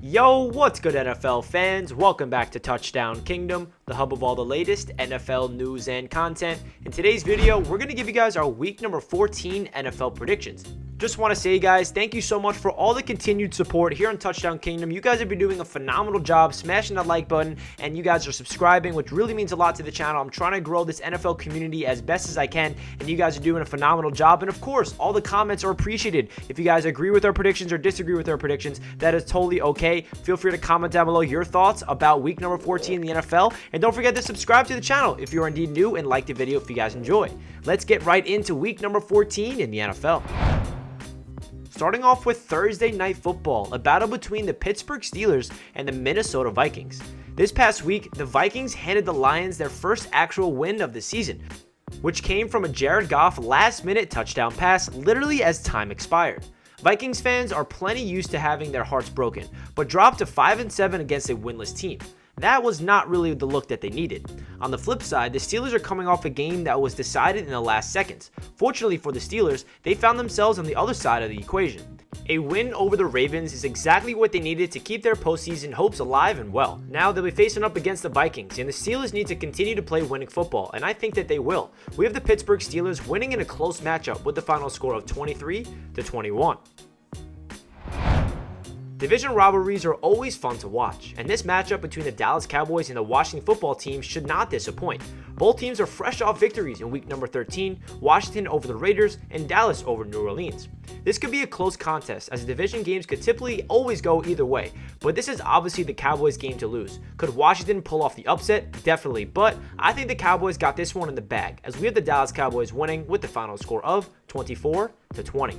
Yo, what's good NFL fans? Welcome back to Touchdown Kingdom, the hub of all the latest NFL news and content. In today's video, we're going to give you guys our week number 14 NFL predictions. Just want to say, guys, thank you so much for all the continued support here on Touchdown Kingdom. You guys have been doing a phenomenal job smashing that like button, and you guys are subscribing, which really means a lot to the channel. I'm trying to grow this NFL community as best as I can, and you guys are doing a phenomenal job. And of course, all the comments are appreciated. If you guys agree with our predictions or disagree with our predictions, that is totally okay. Feel free to comment down below your thoughts about week number 14 in the NFL, and don't forget to subscribe to the channel if you're indeed new, and like the video if you guys enjoy. Let's get right into week number 14 in the NFL. Starting off with Thursday Night Football, a battle between the Pittsburgh Steelers and the Minnesota Vikings. This past week, the Vikings handed the Lions their first actual win of the season, which came from a Jared Goff last-minute touchdown pass literally as time expired. Vikings fans are plenty used to having their hearts broken, but dropped to 5-7 against a winless team. That was not really the look that they needed. On the flip side, the Steelers are coming off a game that was decided in the last seconds. Fortunately for the Steelers, they found themselves on the other side of the equation. A win over the Ravens is exactly what they needed to keep their postseason hopes alive and well. Now they'll be facing up against the Vikings, and the Steelers need to continue to play winning football, and I think that they will. We have the Pittsburgh Steelers winning in a close matchup with the final score of 23-21. Division rivalries are always fun to watch, and this matchup between the Dallas Cowboys and the Washington football team should not disappoint. Both teams are fresh off victories in week number 13, Washington over the Raiders and Dallas over New Orleans. This could be a close contest, as the division games could typically always go either way, but this is obviously the Cowboys' game to lose. Could Washington pull off the upset? Definitely, but I think the Cowboys got this one in the bag, as we have the Dallas Cowboys winning with the final score of 24-20.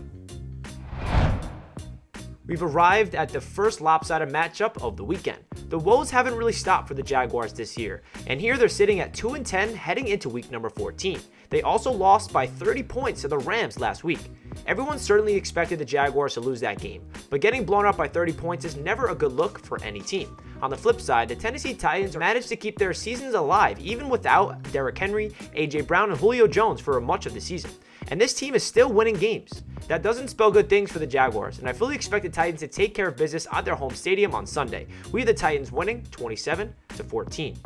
We've arrived at the first lopsided matchup of the weekend. The woes haven't really stopped for the Jaguars this year, and here they're sitting at 2-10 heading into week number 14. They also lost by 30 points to the Rams last week. Everyone certainly expected the Jaguars to lose that game, but getting blown up by 30 points is never a good look for any team. On the flip side, the Tennessee Titans managed to keep their seasons alive even without Derrick Henry, AJ Brown, and Julio Jones for much of the season. And this team is still winning games. That doesn't spell good things for the Jaguars, and I fully expect the Titans to take care of business at their home stadium on Sunday. We have the Titans winning 27-14.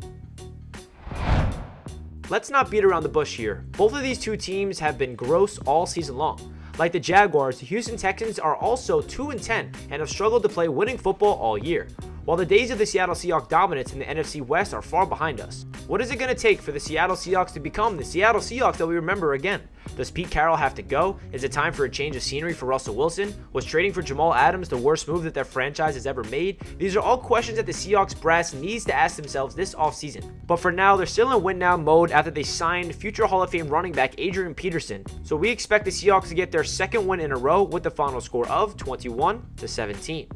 Let's not beat around the bush here. Both of these two teams have been gross all season long. Like the Jaguars, the Houston Texans are also 2-10 and have struggled to play winning football all year. While the days of the Seattle Seahawks dominance in the NFC West are far behind us. What is it going to take for the Seattle Seahawks to become the Seattle Seahawks that we remember again? Does Pete Carroll have to go? Is it time for a change of scenery for Russell Wilson? Was trading for Jamal Adams the worst move that their franchise has ever made? These are all questions that the Seahawks brass needs to ask themselves this offseason. But for now, they're still in win-now mode after they signed future Hall of Fame running back Adrian Peterson. So we expect the Seahawks to get their second win in a row with the final score of 21-17.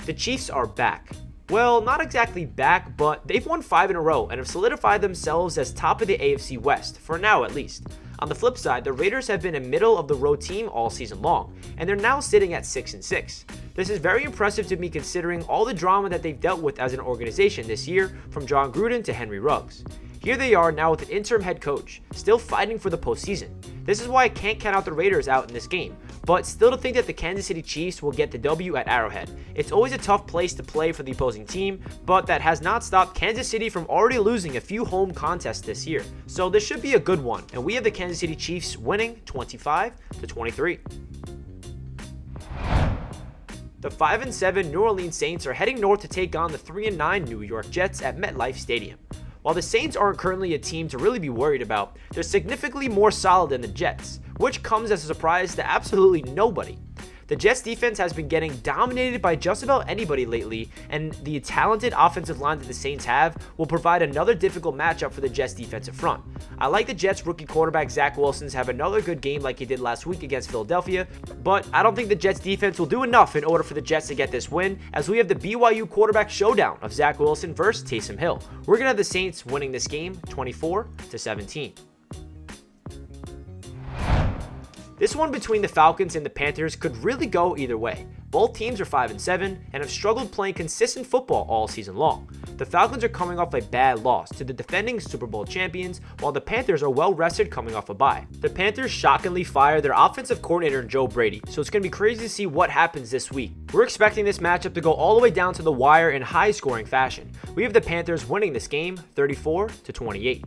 The Chiefs are back. Well, not exactly back, but they've won 5 in a row and have solidified themselves as top of the AFC West, for now at least. On the flip side, the Raiders have been a middle-of-the-road team all season long, and they're now sitting at 6-6. This is very impressive to me considering all the drama that they've dealt with as an organization this year, from John Gruden to Henry Ruggs. Here they are now with an interim head coach, still fighting for the postseason. This is why I can't count out the Raiders out in this game, but still to think that the Kansas City Chiefs will get the W at Arrowhead. It's always a tough place to play for the opposing team, but that has not stopped Kansas City from already losing a few home contests this year. So this should be a good one, and we have the Kansas City Chiefs winning 25-23. The 5-7 New Orleans Saints are heading north to take on the 3-9 New York Jets at MetLife Stadium. While the Saints aren't currently a team to really be worried about, they're significantly more solid than the Jets, which comes as a surprise to absolutely nobody. The Jets defense has been getting dominated by just about anybody lately, and the talented offensive line that the Saints have will provide another difficult matchup for the Jets defensive front. I like the Jets rookie quarterback Zach Wilson to have another good game like he did last week against Philadelphia, but I don't think the Jets defense will do enough in order for the Jets to get this win, as we have the BYU quarterback showdown of Zach Wilson versus Taysom Hill. We're going to have the Saints winning this game 24-17. This one between the Falcons and the Panthers could really go either way. Both teams are 5-7 and have struggled playing consistent football all season long. The Falcons are coming off a bad loss to the defending Super Bowl champions, while the Panthers are well rested coming off a bye. The Panthers shockingly fired their offensive coordinator Joe Brady, so it's going to be crazy to see what happens this week. We're expecting this matchup to go all the way down to the wire in high-scoring fashion. We have the Panthers winning this game 34-28.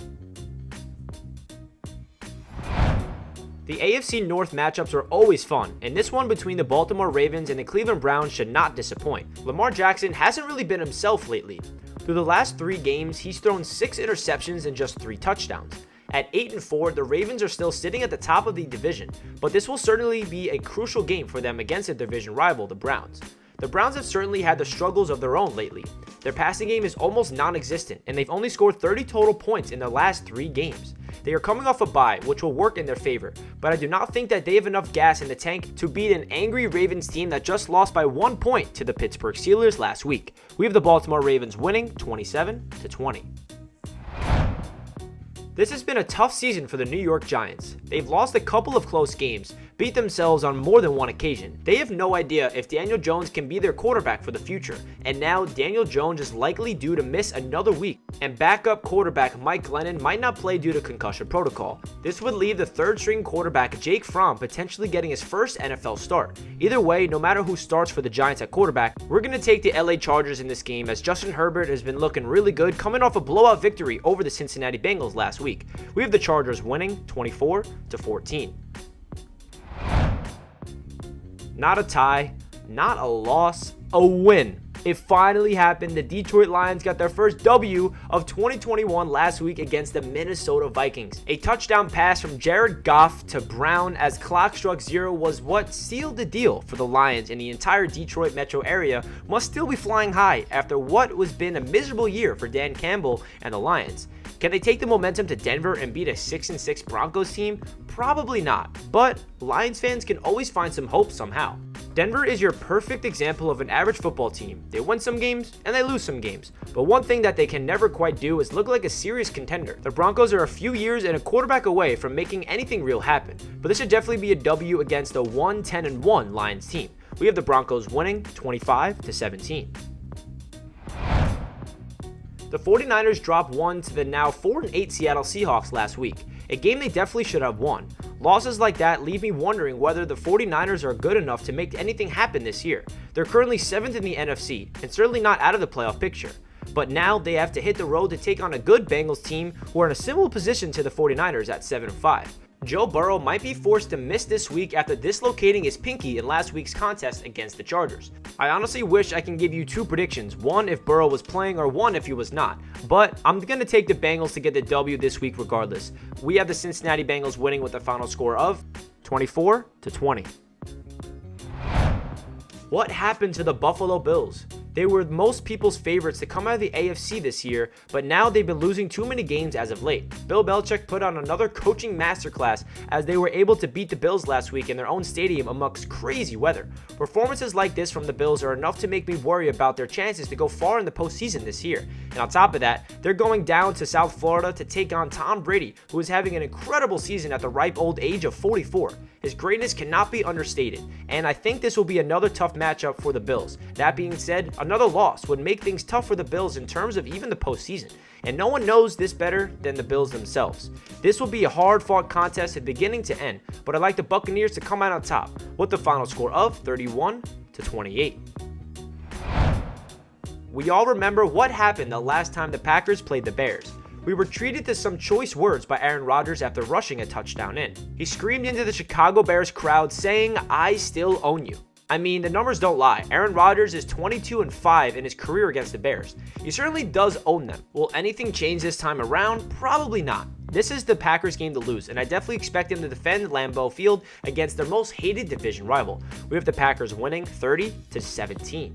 The AFC North matchups are always fun, and this one between the Baltimore Ravens and the Cleveland Browns should not disappoint. Lamar Jackson hasn't really been himself lately. Through the last 3 games, he's thrown 6 interceptions and just 3 touchdowns. At 8-4, the Ravens are still sitting at the top of the division, but this will certainly be a crucial game for them against their division rival, the Browns. The Browns have certainly had the struggles of their own lately. Their passing game is almost non-existent, and they've only scored 30 total points in their last 3 games. They are coming off a bye, which will work in their favor, but I do not think that they have enough gas in the tank to beat an angry Ravens team that just lost by 1 point to the Pittsburgh Steelers last week. We have the Baltimore Ravens winning 27-20. This has been a tough season for the New York Giants. They've lost a couple of close games, beat themselves on more than one occasion. They have no idea if Daniel Jones can be their quarterback for the future, and now Daniel Jones is likely due to miss another week, and backup quarterback Mike Glennon might not play due to concussion protocol. This would leave the third-string quarterback Jake Fromm potentially getting his first NFL start. Either way, no matter who starts for the Giants at quarterback, we're going to take the LA Chargers in this game, as Justin Herbert has been looking really good coming off a blowout victory over the Cincinnati Bengals last week. We have the Chargers winning 24-14. Not a tie, not a loss, a win. It finally happened. The Detroit Lions got their first W of 2021 last week against the Minnesota Vikings. A touchdown pass from Jared Goff to Brown as clock struck 0 was what sealed the deal for the Lions, and the entire Detroit metro area must still be flying high after what has been a miserable year for Dan Campbell and the Lions. Can they take the momentum to Denver and beat a 6-6 Broncos team? Probably not, but Lions fans can always find some hope somehow. Denver is your perfect example of an average football team. They win some games and they lose some games, but one thing that they can never quite do is look like a serious contender. The Broncos are a few years and a quarterback away from making anything real happen, but this should definitely be a W against a 1-10-1 Lions team. We have the Broncos winning 25-17. The 49ers dropped 1 to the now 4-8 Seattle Seahawks last week, a game they definitely should have won. Losses like that leave me wondering whether the 49ers are good enough to make anything happen this year. They're currently 7th in the NFC, and certainly not out of the playoff picture. But now they have to hit the road to take on a good Bengals team who are in a similar position to the 49ers at 7-5. Joe Burrow might be forced to miss this week after dislocating his pinky in last week's contest against the Chargers. I honestly wish I can give you 2 predictions, one if Burrow was playing or one if he was not, but I'm going to take the Bengals to get the W this week regardless. We have the Cincinnati Bengals winning with a final score of 24-20. What happened to the Buffalo Bills? They were most people's favorites to come out of the AFC this year, but now they've been losing too many games as of late. Bill Belichick put on another coaching masterclass as they were able to beat the Bills last week in their own stadium amongst crazy weather. Performances like this from the Bills are enough to make me worry about their chances to go far in the postseason this year. And on top of that, they're going down to South Florida to take on Tom Brady, who is having an incredible season at the ripe old age of 44. His greatness cannot be understated, and I think this will be another tough matchup for the Bills. That being said, another loss would make things tough for the Bills in terms of even the postseason, and no one knows this better than the Bills themselves. This will be a hard-fought contest at beginning to end, but I'd like the Buccaneers to come out on top with the final score of 31-28. We all remember what happened the last time the Packers played the Bears. We were treated to some choice words by Aaron Rodgers after rushing a touchdown in. He screamed into the Chicago Bears crowd saying, "I still own you." I mean, the numbers don't lie. Aaron Rodgers is 22-5 in his career against the Bears. He certainly does own them. Will anything change this time around? Probably not. This is the Packers game to lose, and I definitely expect them to defend Lambeau Field against their most hated division rival. We have the Packers winning 30-17.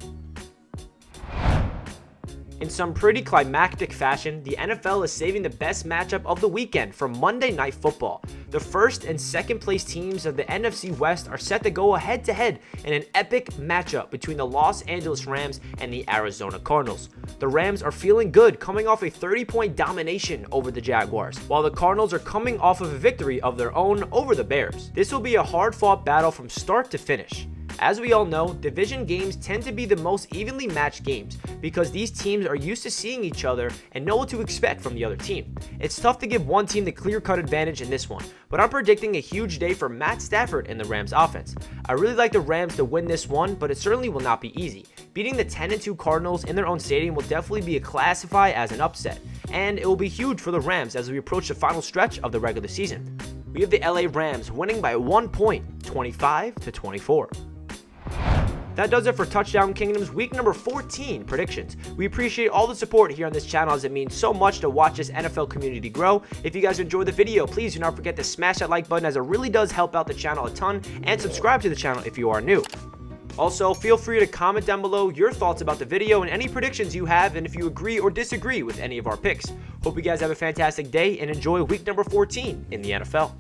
In some pretty climactic fashion, the NFL is saving the best matchup of the weekend for Monday Night Football. The first and second place teams of the NFC West are set to go head-to-head in an epic matchup between the Los Angeles Rams and the Arizona Cardinals. The Rams are feeling good, coming off a 30-point domination over the Jaguars, while the Cardinals are coming off of a victory of their own over the Bears. This will be a hard-fought battle from start to finish. As we all know, division games tend to be the most evenly matched games because these teams are used to seeing each other and know what to expect from the other team. It's tough to give one team the clear-cut advantage in this one, but I'm predicting a huge day for Matt Stafford and the Rams offense. I really like the Rams to win this one, but it certainly will not be easy. Beating the 10-2 Cardinals in their own stadium will definitely be classified as an upset, and it will be huge for the Rams as we approach the final stretch of the regular season. We have the LA Rams winning by 1 point, 25-24. That does it for Touchdown Kingdom's week number 14 predictions. We appreciate all the support here on this channel as it means so much to watch this NFL community grow. If you guys enjoyed the video, please do not forget to smash that like button as it really does help out the channel a ton, and subscribe to the channel if you are new. Also, feel free to comment down below your thoughts about the video and any predictions you have, and if you agree or disagree with any of our picks. Hope you guys have a fantastic day and enjoy week number 14 in the NFL.